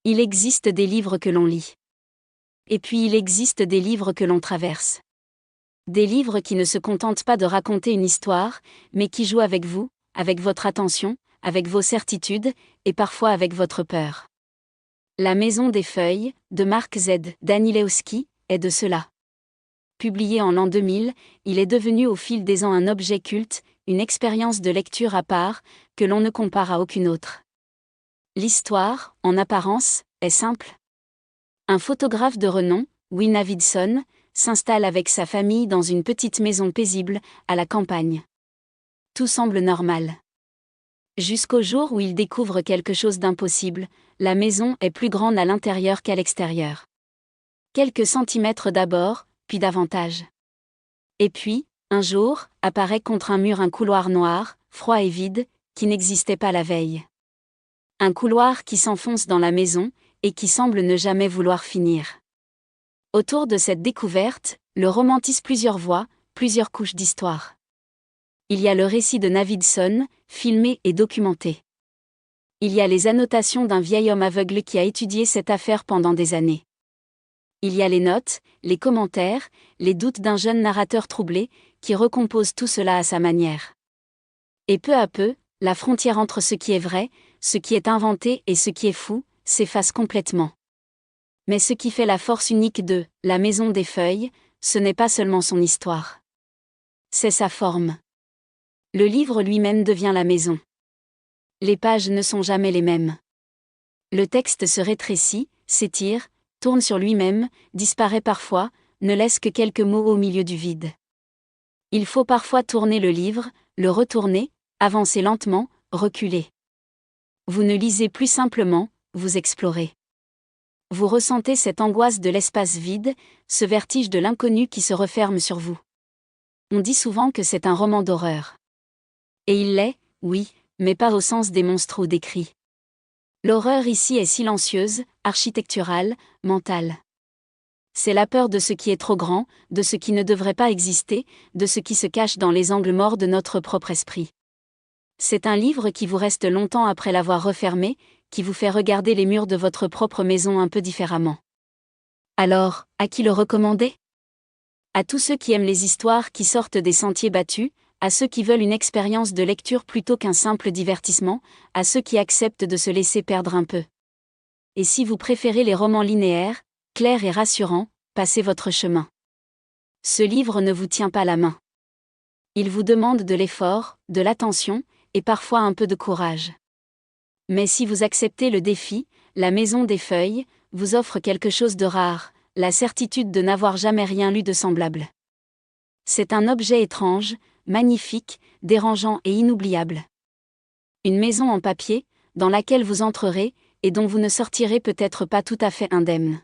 Il existe des livres que l'on lit. Et puis il existe des livres que l'on traverse. Des livres qui ne se contentent pas de raconter une histoire, mais qui jouent avec vous, avec votre attention, avec vos certitudes, et parfois avec votre peur. La Maison des Feuilles, de Mark Z. Danilewski, est de cela. Publié en l'an 2000, il est devenu au fil des ans un objet culte, une expérience de lecture à part, que l'on ne compare à aucune autre. L'histoire, en apparence, est simple. Un photographe de renom, Wynne Davidson, s'installe avec sa famille dans une petite maison paisible, à la campagne. Tout semble normal. Jusqu'au jour où il découvre quelque chose d'impossible, la maison est plus grande à l'intérieur qu'à l'extérieur. Quelques centimètres d'abord, puis davantage. Et puis, un jour, apparaît contre un mur un couloir noir, froid et vide, qui n'existait pas la veille. Un couloir qui s'enfonce dans la maison, et qui semble ne jamais vouloir finir. Autour de cette découverte, le roman tisse plusieurs voix, plusieurs couches d'histoire. Il y a le récit de Davidson, filmé et documenté. Il y a les annotations d'un vieil homme aveugle qui a étudié cette affaire pendant des années. Il y a les notes, les commentaires, les doutes d'un jeune narrateur troublé, qui recompose tout cela à sa manière. Et peu à peu, la frontière entre ce qui est vrai, ce qui est inventé et ce qui est fou, s'efface complètement. Mais ce qui fait la force unique de « La Maison des Feuilles », ce n'est pas seulement son histoire. C'est sa forme. Le livre lui-même devient la maison. Les pages ne sont jamais les mêmes. Le texte se rétrécit, s'étire, tourne sur lui-même, disparaît parfois, ne laisse que quelques mots au milieu du vide. Il faut parfois tourner le livre, le retourner, avancer lentement, reculer. Vous ne lisez plus simplement, vous explorez. Vous ressentez cette angoisse de l'espace vide, ce vertige de l'inconnu qui se referme sur vous. On dit souvent que c'est un roman d'horreur. Et il l'est, oui, mais pas au sens des monstres ou des cris. L'horreur ici est silencieuse, architecturale, mentale. C'est la peur de ce qui est trop grand, de ce qui ne devrait pas exister, de ce qui se cache dans les angles morts de notre propre esprit. C'est un livre qui vous reste longtemps après l'avoir refermé, qui vous fait regarder les murs de votre propre maison un peu différemment. Alors, à qui le recommander ? À tous ceux qui aiment les histoires qui sortent des sentiers battus, à ceux qui veulent une expérience de lecture plutôt qu'un simple divertissement, à ceux qui acceptent de se laisser perdre un peu. Et si vous préférez les romans linéaires, clairs et rassurants, passez votre chemin. Ce livre ne vous tient pas la main. Il vous demande de l'effort, de l'attention, et parfois un peu de courage. Mais si vous acceptez le défi, La Maison des Feuilles vous offre quelque chose de rare, la certitude de n'avoir jamais rien lu de semblable. C'est un objet étrange, magnifique, dérangeant et inoubliable. Une maison en papier, dans laquelle vous entrerez, et dont vous ne sortirez peut-être pas tout à fait indemne.